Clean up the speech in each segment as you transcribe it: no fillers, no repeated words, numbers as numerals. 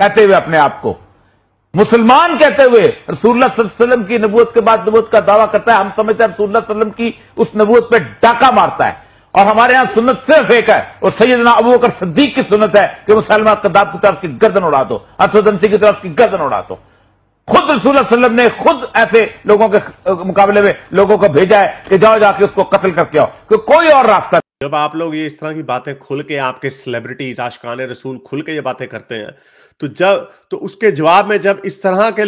کہتے ہوئے اپنے آپ کو مسلمان کہتے ہوئے رسول اللہ صلی اللہ علیہ وسلم کی نبوت کے بعد نبوت کا دعویٰ کرتا ہے. ہم سمجھتے ہیں رسول اللہ صلی اللہ علیہ وسلم کی اس نبوت پہ ڈاکہ مارتا ہے, اور ہمارے ہاں سنت صرف ایک ہے, اور سیدنا ابو بکر صدیق کی سنت ہے کہ مسلمہ قذاب کی طرف کی گردن اڑا دو, اسود انسی کی طرف کی گردن اڑا دو. خود رسول اللہ صلی اللہ علیہ وسلم نے خود ایسے لوگوں کے مقابلے میں لوگوں کو بھیجا ہے کہ جاؤ جا کے اس کو قتل کر کے آؤ, کہ کوئی اور راستہ. جب آپ لوگ یہ اس طرح کی باتیں کھل کے, آپ کے سیلیبریٹیز عاشقان رسول کھل کے یہ باتیں کرتے ہیں, تو اس کے جواب میں جب اس طرح کے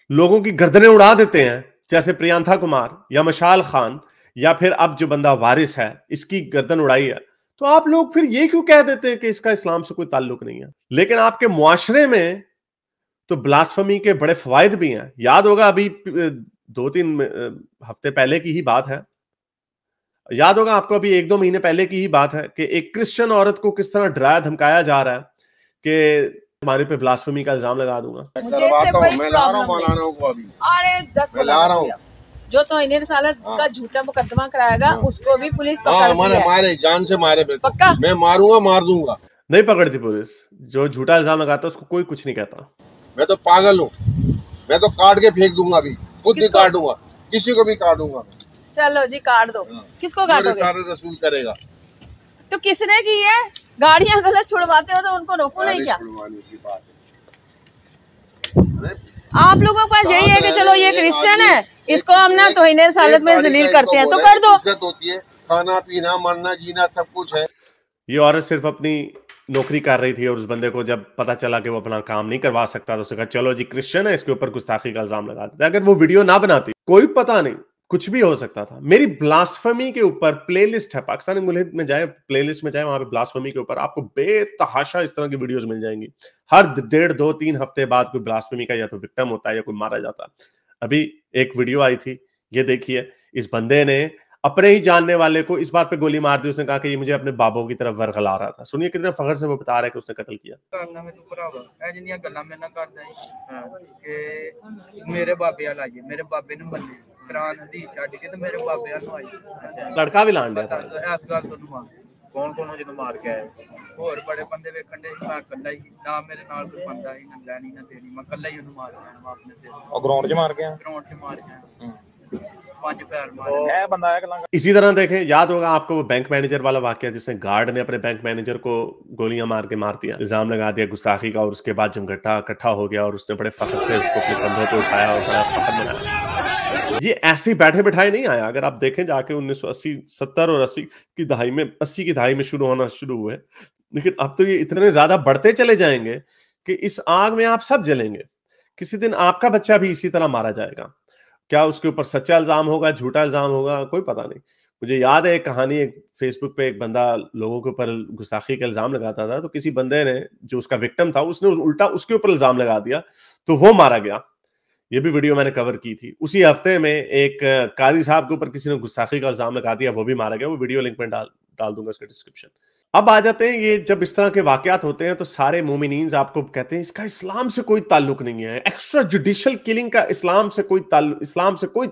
لوگوں کی گردنیں اڑا دیتے ہیں, جیسے پریانتھا کمار یا مشال خان, یا پھر اب جو بندہ وارث ہے اس کی گردن اڑائی ہے, تو آپ لوگ پھر یہ کیوں کہہ دیتے ہیں کہ اس کا اسلام سے کوئی تعلق نہیں ہے؟ لیکن آپ کے معاشرے میں تو بلاسفمی کے بڑے فوائد بھی ہیں. یاد ہوگا ابھی 2-3 ہفتے پہلے کی ہی بات ہے, یاد ہوگا آپ کو, ابھی 1-2 مہینے پہلے کی ہی بات ہے کہ ایک کرسچن عورت کو کس طرح ڈرایا دھمکایا جا رہا ہے کہ تمہارے پہ بلاسفمی کا الزام لگا دوں گا. جو توہین رسالت کا جھوٹا مقدمہ کرایا گا اس کو بھی پولیس مارے, جان سے مارے, پکا میں ماروں گا, مار دوں گا. نہیں پکڑتی پولیس, جو جھوٹا الزام لگاتا اس کو کوئی کچھ نہیں کہتا. میں تو پاگل ہوں, میں تو کاٹ کے پھینک دوں گا, ابھی خود بھی کاٹوں گا, کسی کو بھی کاٹوں گا. چلو جی کاٹ دو. کس کو کاٹو گے؟ رسول کرے گا. تو کس نے کی ہے؟ گاڑیاں غلط چھڑواتے ہو تو ان کو روکو نہیں کیا؟ آپ لوگوں کے پاس یہی ہے کہ چلو یہ کرسچن ہے, اس کو ہم نا توہین رسالت میں ذلیل کرتے ہیں تو کر دو. عزت ہوتی ہے, کھانا پینا مرنا جینا سب کچھ ہے. یہ عورت صرف اپنی نوکری کر رہی تھی, اور اس بندے کو جب پتا چلا کہ وہ اپنا کام نہیں کروا سکتا تو اس نے کہا چلو جی کرسچن ہے, اس کے اوپر گستاخی کا الزام لگا دیتا. اگر وہ ویڈیو نہ بناتی, کوئی پتا نہیں, کچھ بھی ہو سکتا تھا. میری بلاسفمی کے اوپر پلے لسٹ ہے, پاکستانی ملحد میں جائیں, پلے لسٹ میں جائیں, وہاں پہ بلاسفمی کے اوپر آپ کو بے تحاشا اس طرح کی ویڈیوز مل جائیں گی. ہر 1.5 2 3 ہفتے بعد کوئی بلاسفمی کا یا تو وکٹم ہوتا ہے یا کوئی مارا جاتا ہے. ابھی ایک ویڈیو آئی تھی, یہ دیکھیے, اس بندے نے اپنے ہی جاننے والے کو اس بات پہ گولی مار دی. اس نے کہا کہ یہ مجھے اپنے بابوں کی طرف ورغلا رہا تھا. سنیے کتنے فخر سے وہ بتا رہا ہے کہ اس نے قتل کیا. میرے بابے والا آئیے, میرے بابے نے منی قرآن حدیث چھڈ کے تے میرے بابے والوں آئی. لڑکا بھی لان دیا تھا. اس گل تو کون کون جنوں مار کے آئے, اور بڑے بندے ویکھن دے, میں کلا ہی, نہ میرے نال کوئی بندہ ہی, نہ لینی نہ دینی, میں کلا ہی انہوں مار کے آیا اپنے سے. اور گراؤنڈ 'چ مار کے آیا, گراؤنڈ 'چ مار کے آیا, 5 پیر مارے. اسی طرح دیکھیں, یاد ہوگا آپ کو وہ بینک مینیجر والا واقعہ جس نے گارڈ نے اپنے بینک مینیجر کو گولیاں مار کے مار دیا, الزام لگا دیا گستاخی کا, اور اس کے بعد جمگٹا اکٹھا ہو گیا اور اس نے بڑے فخر سے اس کو اپنے کندھوں پہ اٹھایا اور بڑا فخر منایا. یہ ایسے بیٹھے بٹھائے نہیں آیا. اگر آپ دیکھیں جا کے 1980 70 اور 80 کی دہائی میں شروع ہوئے, لیکن اب تو یہ اتنے زیادہ بڑھتے چلے جائیں گے کہ اس آگ میں آپ سب جلیں گے. کسی دن آپ کا بچہ بھی اسی طرح مارا جائے گا. کیا اس کے اوپر سچا الزام ہوگا, جھوٹا الزام ہوگا, کوئی پتہ نہیں. مجھے یاد ہے ایک کہانی, ایک فیس بک پہ ایک بندہ لوگوں کے اوپر گستاخی کا الزام لگاتا تھا, تو کسی بندے نے جو اس کا وکٹم تھا اس نے الٹا اس کے اوپر الزام لگا دیا تو وہ مارا گیا. یہ بھی ویڈیو میں نے کور کی تھی. اسی ہفتے میں ایک قاری صاحب کے اوپر کسی نے گستاخی کا الزام لگا دیا, وہ بھی مارا گیا. وہ ویڈیو لنک میں ڈال دوں گا اس کے ڈسکرپشن. اب آ جاتے ہیں, یہ جب اس طرح کے واقعات ہوتے ہیں تو سارے مومنین آپ کو کہتے ہیں اس کا اسلام سے کوئی تعلق نہیں ہے, ایکسٹرا جوڈیشل کلنگ کا اسلام سے کوئی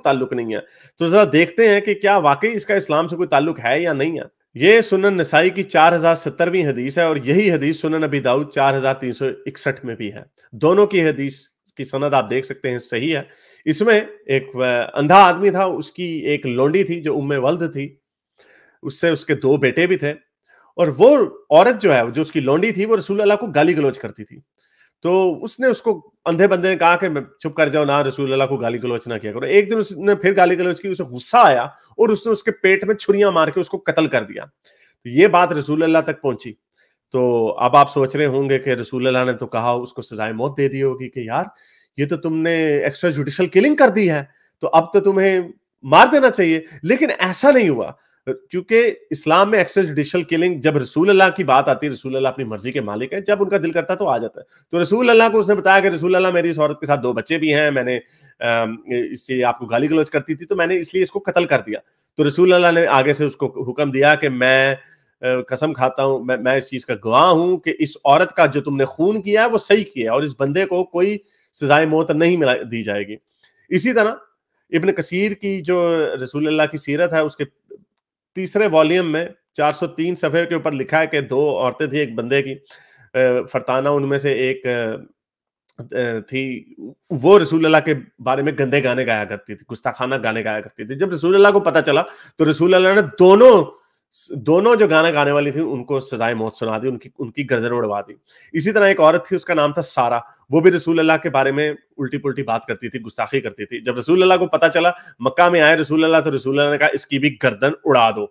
تعلق نہیں ہے. تو ذرا دیکھتے ہیں کہ کیا واقعی اس کا اسلام سے کوئی تعلق ہے یا نہیں ہے. یہ سنن نسائی کی 4070ویں حدیث ہے, اور یہی حدیث سنن ابی داؤد 4361 میں بھی ہے. دونوں کی حدیث کی سند آپ دیکھ سکتے ہیں صحیح ہے. اس میں ایک اندھا آدمی تھا, اس کی ایک لونڈی تھی جو ولد تھی, اس سے اس کے 2 بیٹے بھی تھے, اور وہ عورت جو ہے جو اس کی لونڈی تھی وہ رسول اللہ کو گالی گلوچ کرتی تھی. تو اس نے اس کو اندھے بندے نے کہا کہ چپ کر جاؤ نا, رسول اللہ کو گالی گلوچ نہ کیا کرو. ایک دن اس نے پھر گالی گلوچ کی, اسے غصہ آیا اور اس نے اس کے پیٹ میں چھریاں مار کے اس کو قتل کر دیا. تو یہ بات رسول اللہ تک پہنچی. تو اب آپ سوچ رہے ہوں گے کہ رسول اللہ نے تو کہا اس کو سزائے موت دے دی ہوگی کہ یار یہ تو تم نے ایکسٹرا جوڈیشل کلنگ کر دی ہے, تو اب تو تمہیں مار دینا چاہیے. لیکن ایسا نہیں ہوا, کیونکہ اسلام میں ایکسٹرا جوڈیشل کلنگ, جب رسول اللہ کی بات آتی ہے, رسول اللہ اپنی مرضی کے مالک ہیں, جب ان کا دل کرتا ہے تو آ جاتا ہے. تو رسول اللہ کو اس نے بتایا کہ رسول اللہ میری اس عورت کے ساتھ 2 بچے بھی ہیں, میں نے اس سے آپ کو گالی گلوچ کرتی تھی تو میں نے اس لیے اس کو قتل کر دیا. تو رسول اللہ نے آگے سے اس کو حکم دیا کہ میں قسم کھاتا ہوں, میں اس چیز کا گواہ ہوں کہ اس عورت کا جو تم نے خون کیا ہے وہ صحیح کیا ہے, اور اس بندے کو کوئی سزائے موت نہیں دی جائے گی. اسی طرح ابن کثیر کی جو رسول اللہ کی سیرت ہے, اس کے 3 والیوم میں 403 صفحے کے اوپر لکھا ہے کہ 2 عورتیں تھیں ایک بندے کی. فرتانہ ان میں سے ایک تھی، وہ رسول اللہ کے بارے میں گندے گانے گایا کرتی تھی، گستاخانہ گانے گایا کرتی تھی. جب رسول اللہ کو پتا چلا تو رسول اللہ نے دونوں جو گانا گانے والی تھی ان کو سزائے موت سنا دی، ان کی گردن اڑوا دی. اسی طرح ایک عورت تھی، اس کا نام تھا سارا، وہ بھی رسول اللہ کے بارے میں الٹی پلٹی بات کرتی تھی، گستاخی کرتی تھی. جب رسول اللہ کو پتا چلا، مکہ میں آئے رسول اللہ، تو رسول اللہ نے کہا اس کی بھی گردن اڑا دو.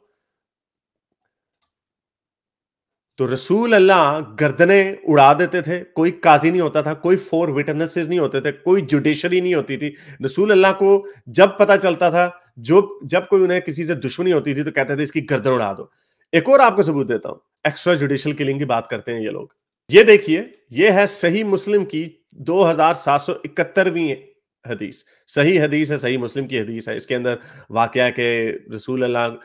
تو رسول اللہ گردنیں اڑا دیتے تھے. کوئی قاضی نہیں ہوتا تھا، کوئی 4 وٹنسز نہیں ہوتے تھے، کوئی جوڈیشری نہیں ہوتی تھی. رسول اللہ کو جب پتا چلتا تھا، جب کوئی انہیں کسی سے دشمنی ہوتی تھی تو کہتے تھے اس کی گردن اڑا دو. ایک اور آپ کو ثبوت دیتا ہوں، ایکسٹرا جوڈیشل کلنگ کی بات کرتے ہیں یہ لوگ. یہ دیکھیے، یہ ہے صحیح مسلم کی 2771ویں حدیث. صحیح حدیث ہے، صحیح مسلم کی حدیث ہے. اس کے اندر واقعہ ہے کہ رسول اللہ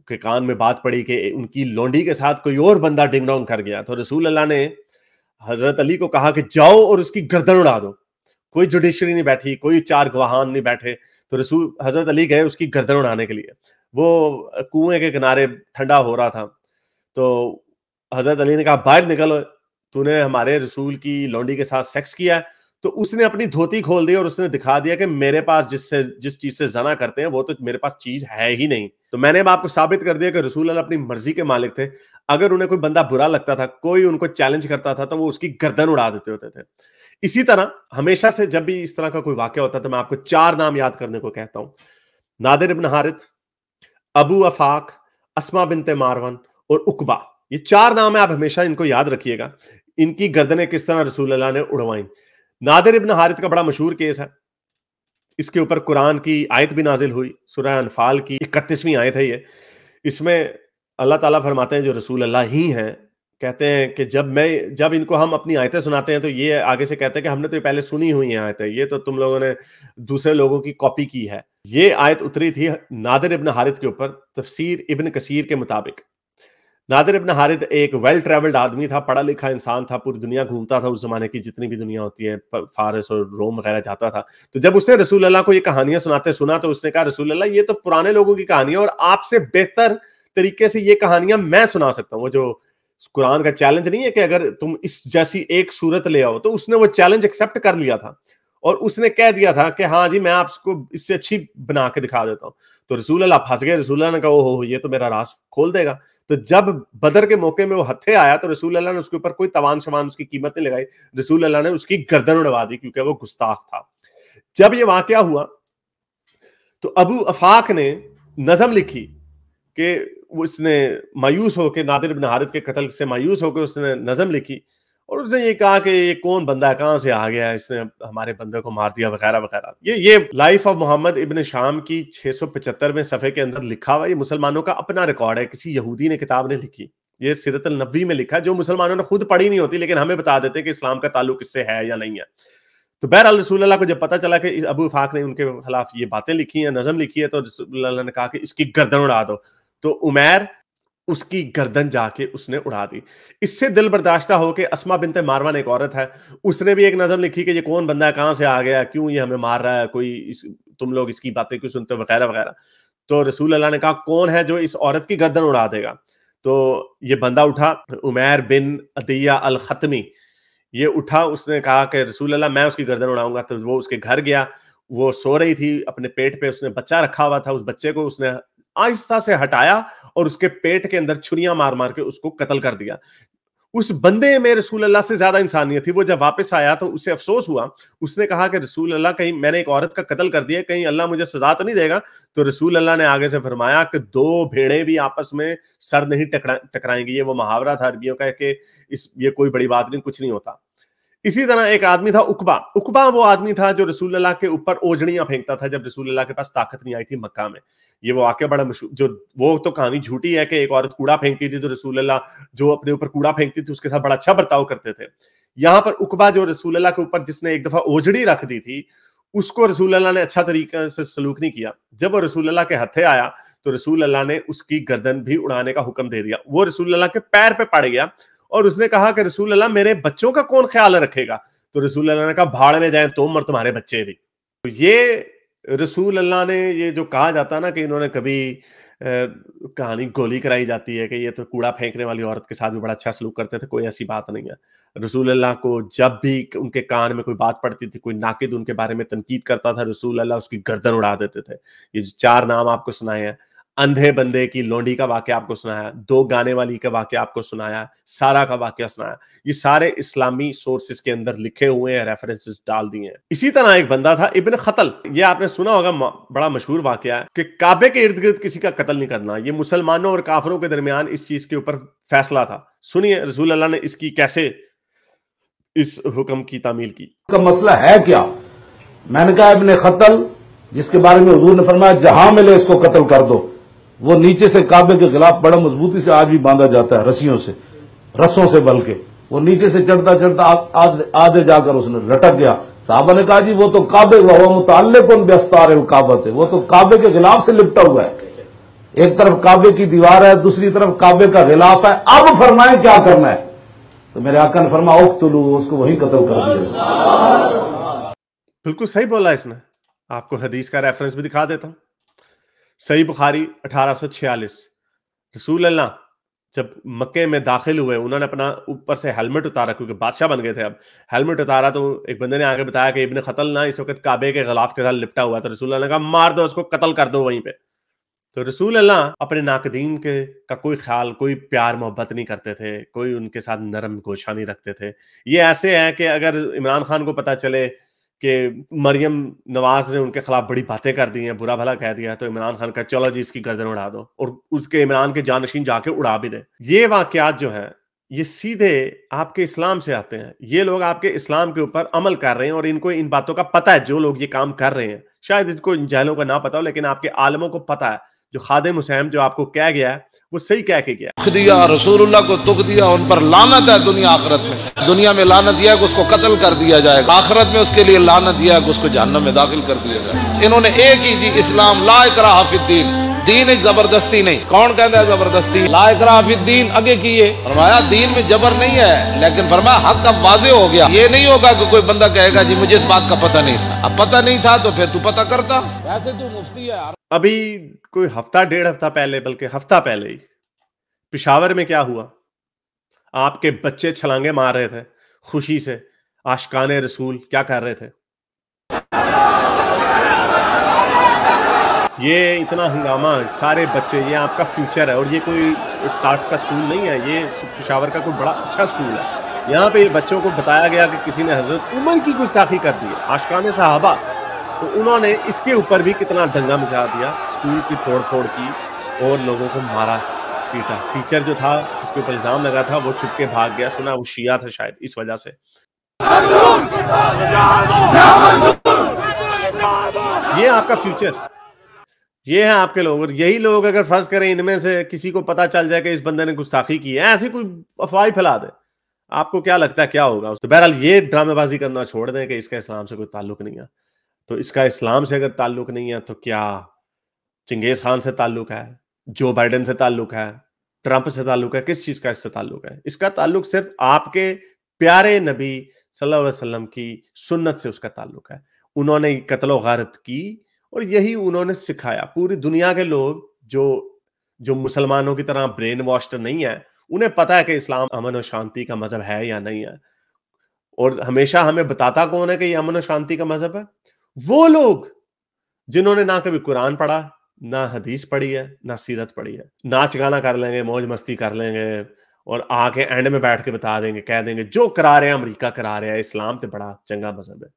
کے کان میں بات پڑی کہ ان کی لونڈی کے ساتھ کوئی اور بندہ ڈنگ ڈونگ کر گیا، تو رسول اللہ نے حضرت علی کو کہا کہ جاؤ اور اس کی گردن اڑا دو. کوئی جوڈیشری نہیں بیٹھی، کوئی 4 گواہان نہیں بیٹھے، تو حضرت علی گئے اس کی گردن اڑانے کے لیے. وہ کنویں کے کنارے ٹھنڈا ہو رہا تھا، تو حضرت علی نے کہا باہر نکل، تو نے ہمارے رسول کی لونڈی کے ساتھ سیکس کیا ہے. تو اس نے اپنی دھوتی کھول دی اور اس نے دکھا دیا کہ میرے پاس جس چیز سے زنا کرتے ہیں وہ تو میرے پاس چیز ہے ہی نہیں. تو میں نے آپ کو ثابت کر دیا کہ رسول اللہ اپنی مرضی کے مالک تھے. اگر انہیں کوئی بندہ برا لگتا تھا، کوئی ان کو چیلنج کرتا تھا، تو وہ اس کی گردن اڑا دیتے ہوتے تھے. اسی طرح ہمیشہ سے جب بھی اس طرح کا کوئی واقعہ ہوتا ہے تو میں آپ کو 4 نام یاد کرنے کو کہتا ہوں: نادر ابن حارث، ابو افاق، اسما بنت مارون اور عقبہ. یہ 4 نام ہیں، آپ ہمیشہ ان کو یاد رکھیے گا. ان کی گردنیں کس طرح رسول اللہ نے اڑوائیں. نادر ابن حارث کا بڑا مشہور کیس ہے. اس کے اوپر قرآن کی آیت بھی نازل ہوئی، سورہ انفال کی 31ویں آیت ہے یہ. اس میں اللہ تعالیٰ فرماتے ہیں جو رسول اللہ ہی ہیں، کہتے ہیں کہ جب ان کو ہم اپنی آیتیں سناتے ہیں تو یہ آگے سے کہتے ہیں کہ ہم نے تو یہ پہلے سنی ہوئی ہیں آیتیں، یہ تو تم لوگوں نے دوسرے لوگوں کی کاپی کی ہے. یہ آیت اتری تھی نادر ابن حارث کے اوپر. تفسیر ابن کثیر کے مطابق نادر ابن حارث ایک ویل ٹریولڈ آدمی تھا، پڑھا لکھا انسان تھا، پوری دنیا گھومتا تھا. اس زمانے کی جتنی بھی دنیا ہوتی ہے، فارس اور روم وغیرہ جاتا تھا. تو جب اس نے رسول اللہ کو یہ کہانیاں سناتے سنا تو اس نے کہا رسول اللہ یہ تو پرانے لوگوں کی کہانیاں، اور آپ سے بہتر طریقے سے یہ کہانیاں میں سنا سکتا ہوں. وہ جو قرآن کا چیلنج نہیں ہے کہ اگر تم اس جیسی ایک صورت لے آؤ، تو اس نے وہ چیلنج ایکسیپٹ کر لیا تھا اور اس نے کہہ دیا تھا کہ ہاں جی میں آپ کو اس سے اچھی بنا کے دکھا دیتا ہوں. تو رسول اللہ پھنس گئے. رسول اللہ نے کہا اوہ یہ تو میرا راز کھول دے گا. تو جب بدر کے موقع میں وہ ہتھے آیا تو رسول اللہ نے اس کے اوپر کوئی توان شمان اس کی قیمت نہیں لگائی. رسول اللہ نے اس کی گردن اڑوا دی کیونکہ وہ گستاخ تھا. جب یہ واقعہ ہوا تو ابو افاق نے نظم لکھی کہ اس نے مایوس ہو کے نادر بن حارث کے قتل سے مایوس ہو کے اس نے نظم لکھی اور اس نے یہ کہا کہ یہ کون بندہ ہے، کہاں سے آ گیا ہے، اس نے ہمارے بندے کو مار دیا وغیرہ وغیرہ. یہ لائف آف محمد ابن شام کی 675ویں صفحے کے اندر لکھا ہوا. یہ مسلمانوں کا اپنا ریکارڈ ہے، کسی یہودی نے کتاب نے لکھی. یہ سیرت النبوی میں لکھا ہے، جو مسلمانوں نے خود پڑھی نہیں ہوتی لیکن ہمیں بتا دیتے کہ اسلام کا تعلق اس سے ہے یا نہیں ہے. تو بہرحال رسول اللہ کو جب پتا چلا کہ ابو افاق نے ان کے خلاف یہ باتیں لکھی ہیں، نظم لکھی ہے، تو رسول اللہ نے کہا کہ اس کی گردن اڑا دو. تو عمیر اس کی گردن جا کے اس نے اڑا دی. اس سے دل برداشتہ ہو کے اسما بنت ماروان ایک عورت ہے، اس نے بھی ایک نظم لکھی کہ یہ کون بندہ ہے، کہاں سے آ گیا، کیوں یہ ہمیں مار رہا ہے، تم لوگ اس کی باتیں کیوں سنتے وغیرہ وغیرہ. تو رسول اللہ نے کہا کون ہے جو اس عورت کی گردن اڑا دے گا. تو یہ بندہ اٹھا، عمیر بن عدیہ الختمی، یہ اٹھا، اس نے کہا کہ رسول اللہ میں اس کی گردن اڑاؤں گا. تو وہ اس کے گھر گیا، وہ سو رہی تھی اپنے پیٹ پہ، اس نے بچہ رکھا ہوا تھا، اس بچے کو اس نے آہستہ سے ہٹایا اور اس کے پیٹ کے اندر چھریاں مار مار کے اس کو قتل کر دیا. اس بندے میں رسول اللہ سے زیادہ انسانیت تھی. وہ جب واپس آیا تو اسے افسوس ہوا، اس نے کہا کہ رسول اللہ کہیں میں نے ایک عورت کا قتل کر دیا، کہیں اللہ مجھے سزا تو نہیں دے گا. تو رسول اللہ نے آگے سے فرمایا کہ 2 بھیڑیں بھی آپس میں سر نہیں ٹکرائیں گی. یہ وہ محاورہ تھا عربیوں کا کہ یہ کوئی بڑی بات نہیں، کچھ نہیں ہوتا. اسی طرح ایک آدمی تھا عقبہ وہ آدمی تھا جو رسول اللہ کے اوپر اوجڑیاں پھینکتا تھا جب رسول اللہ کے پاس طاقت نہیں آئی تھی مکہ میں. یہ وہ واقعہ بڑا مشہور، جو وہ تو کہانی جھوٹی ہے کہ ایک عورت کوڑا پھینکتی تھی تو رسول اللہ جو اپنے اوپر کوڑا پھینکتی تھی اس کے ساتھ بڑا اچھا برتاؤ کرتے تھے. یہاں پر عقبہ جو رسول اللہ کے اوپر جس نے ایک دفعہ اوجڑی رکھ دی تھی، اس کو رسول اللہ نے اچھا طریقے سے سلوک نہیں کیا. جب وہ رسول اللہ کے ہتھے آیا تو رسول اللہ نے اس کی گردن بھی اڑانے کا حکم دے دیا. وہ رسول اللہ کے پیر پہ پڑ گیا اور اس نے کہا کہ رسول اللہ میرے بچوں کا کون خیال رکھے گا. تو رسول اللہ نے کہا بھاڑ میں جائیں تم اور تمہارے بچے بھی. تو یہ رسول اللہ نے، یہ جو کہا جاتا نا کہ انہوں نے کبھی کہانی گولی کرائی جاتی ہے کہ یہ تو کوڑا پھینکنے والی عورت کے ساتھ بھی بڑا اچھا سلوک کرتے تھے. کوئی ایسی بات نہیں ہے. رسول اللہ کو جب بھی ان کے کان میں کوئی بات پڑتی تھی, کوئی ناقد ان کے بارے میں تنقید کرتا تھا, رسول اللہ اس کی گردن اڑا دیتے تھے. یہ 4 نام آپ کو سنائے ہیں, اندھے بندے کی لونڈی کا واقعہ آپ کو سنایا, 2 گانے والی کا واقعہ آپ کو سنایا, سارا کا واقعہ سنایا. یہ سارے اسلامی سورسز کے اندر لکھے ہوئے ہیں, ریفرنسز ڈال دیے ہیں. اسی طرح ایک بندہ تھا ابن خطل, یہ آپ نے سنا ہوگا, بڑا مشہور واقعہ ہے کہ کعبے کے ارد گرد کسی کا قتل نہیں کرنا. یہ مسلمانوں اور کافروں کے درمیان اس چیز کے اوپر فیصلہ تھا. سنیے رسول اللہ نے اس کی کیسے اس حکم کی تعمیل کی. کا مسئلہ ہے کیا؟ میں نے کہا ابن خطل, جس کے بارے میں حضور نے فرمایا جہاں ملے اس کو قتل کر دو, وہ نیچے سے کعبے کے خلاف بڑا مضبوطی سے آج بھی باندھا جاتا ہے, رسیوں سے, رسوں سے, بلکہ وہ نیچے سے چڑھتا چڑھتا آدھے جا کر اس نے لٹک گیا. صحابہ نے کہا جی وہ تو کعبے, وہ متعلق باستار الکعبہ تھے, وہ تو کعبے کے غلاف سے لپٹا ہوا ہے. ایک طرف کعبے کی دیوار ہے, دوسری طرف کعبے کا غلاف ہے, اب فرمائیں کیا کرنا ہے. تو میرے آقا نے فرمایا اقتلو, اس کو وہیں قتل کر دیا. بالکل صحیح بولا اس نے. آپ کو حدیث کا ریفرنس بھی دکھا دیتا ہوں. صحیح بخاری 1846. رسول اللہ جب مکے میں داخل ہوئے, انہوں نے اپنا اوپر سے ہیلمٹ اتارا, کیونکہ بادشاہ بن گئے تھے. اب ہیلمٹ اتارا تو ایک بندے نے آگے بتایا کہ ابن خطل نا اس وقت کعبے کے غلاف کے ساتھ لپٹا ہوا تھا. رسول اللہ نے کہا مار دو اس کو, قتل کر دو وہیں پہ. تو رسول اللہ اپنے ناقدین کا کوئی خیال, کوئی پیار محبت نہیں کرتے تھے, کوئی ان کے ساتھ نرم گوشہ نہیں رکھتے تھے. یہ ایسے ہے کہ اگر عمران خان کو پتہ چلے کہ مریم نواز نے ان کے خلاف بڑی باتیں کر دی ہیں, برا بھلا کہہ دیا, تو عمران خان کا چلو جی اس کی گردن اڑا دو, اور اس کے عمران کے جانشین جا کے اڑا بھی دے. یہ واقعات جو ہیں یہ سیدھے آپ کے اسلام سے آتے ہیں. یہ لوگ آپ کے اسلام کے اوپر عمل کر رہے ہیں اور ان کو ان باتوں کا پتہ ہے. جو لوگ یہ کام کر رہے ہیں, شاید ان کو ان جہلوں کا نہ پتہ ہو, لیکن آپ کے عالموں کو پتہ ہے. جو خادم حسین جو آپ کو کہہ گیا ہے وہ صحیح کہہ کے گیا. دیا رسول اللہ کو تک دیا, ان پر لعنت ہے دنیا آخرت میں. دنیا میں لعنت یہ ہے کہ اس کو قتل کر دیا جائے گا, آخرت میں اس کے لیے لعنت یہ ہے کہ اس کو جہنم میں داخل کر دیا جائے. انہوں نے ایک ہی جی اسلام, لا اکراہ فی الدین, دین زبردستی نہیں. کون کہتا ہے زبردستی؟ لا اکراہ فی الدین آگے کیے, فرمایا دین میں جبر نہیں ہے, لیکن فرمایا حق اب واضح ہو گیا. یہ نہیں ہوگا کہ کوئی بندہ کہے گا جی مجھے اس بات کا پتہ نہیں تھا. اب پتہ نہیں تھا تو پھر تو پتہ کرتا. ایسے تو مفتی ہے. ابھی کوئی ہفتہ 1.5 ہفتہ پہلے, بلکہ ہفتہ پہلے ہی پشاور میں کیا ہوا؟ آپ کے بچے چھلانگے مار رہے تھے خوشی سے. عاشقان رسول کیا کر رہے تھے؟ یہ اتنا ہنگامہ, سارے بچے, یہ آپ کا فیوچر ہے. اور یہ کوئی ٹاٹ کا سکول نہیں ہے, یہ پشاور کا کوئی بڑا اچھا سکول ہے. یہاں پہ بچوں کو بتایا گیا کہ کسی نے حضرت عمر کی گستاخی کر دی ہے, عاشقان صحابہ. تو انہوں نے اس کے اوپر بھی کتنا دنگا مچا دیا, سکول کی توڑ پھوڑ کی اور لوگوں کو مارا پیٹا. ٹیچر جو تھا جس کے اوپر الزام لگا تھا وہ چھپ کے بھاگ گیا, سنا وہ شیعہ تھا شاید, اس وجہ سے. یہ آپ کا فیوچر, یہ ہے آپ کے لوگ. اور یہی لوگ اگر فرض کریں ان میں سے کسی کو پتا چل جائے کہ اس بندے نے گستاخی کی ہے, ایسی کوئی افواہ پھیلا دے, آپ کو کیا لگتا ہے کیا ہوگا؟ تو بہرحال یہ ڈرامے بازی کرنا چھوڑ دیں کہ اس کا اسلام سے کوئی تعلق نہیں ہے. تو اس کا اسلام سے اگر تعلق نہیں ہے تو کیا چنگیز خان سے تعلق ہے, جو بائیڈن سے تعلق ہے, ٹرمپ سے تعلق ہے, کس چیز کا اس سے تعلق ہے؟ اس کا تعلق صرف آپ کے پیارے نبی صلی اللہ علیہ وسلم کی سنت سے اس کا تعلق ہے. انہوں نے قتل و غارت کی اور یہی انہوں نے سکھایا. پوری دنیا کے لوگ جو مسلمانوں کی طرح برین واشڈ نہیں ہے, انہیں پتا ہے کہ اسلام امن و شانتی کا مذہب ہے یا نہیں ہے. اور ہمیشہ ہمیں بتاتا کون ہے کہ یہ امن و شانتی کا مذہب ہے؟ وہ لوگ جنہوں نے نہ کبھی قرآن پڑھا, نہ حدیث پڑھی ہے, نہ سیرت پڑھی ہے. ناچ گانا کر لیں گے, موج مستی کر لیں گے, اور آ کے اینڈ میں بیٹھ کے بتا دیں گے, کہہ دیں گے جو کرا رہے ہیں امریکہ کرا رہے ہیں, اسلام تے بڑا چنگا مذہب ہے.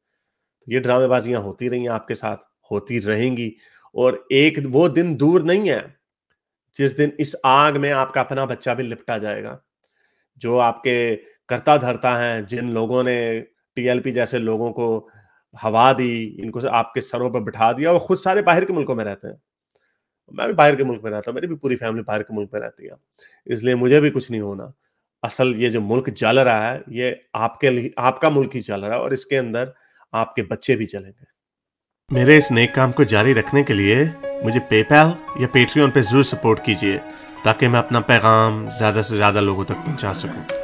یہ ڈرامے بازیاں ہوتی رہی ہیں آپ کے ساتھ, ہوتی رہیں گی. اور ایک وہ دن دور نہیں ہے جس دن اس آگ میں آپ کا اپنا بچہ بھی لپٹا جائے گا. جو آپ کے کرتا دھرتا ہیں, جن لوگوں نے ٹی ایل پی جیسے لوگوں کو ہوا دی, ان کو آپ کے سروں پہ بٹھا دیا, وہ خود سارے باہر کے ملکوں میں رہتے ہیں. میں بھی باہر کے ملک میں رہتا ہوں, میری بھی پوری فیملی باہر کے ملک میں رہتی ہے, اس لیے مجھے بھی کچھ نہیں ہونا. اصل یہ جو ملک جل رہا ہے یہ آپ کا ملک ہی چل رہا ہے, اور اس کے اندر آپ کے بچے بھی چلیں گے. میرے اس نیک کام کو جاری رکھنے کے لیے مجھے پے پیل یا پیٹریون پہ ضرور سپورٹ کیجیے تاکہ میں اپنا پیغام زیادہ سے زیادہ لوگوں تک پہنچا سکوں.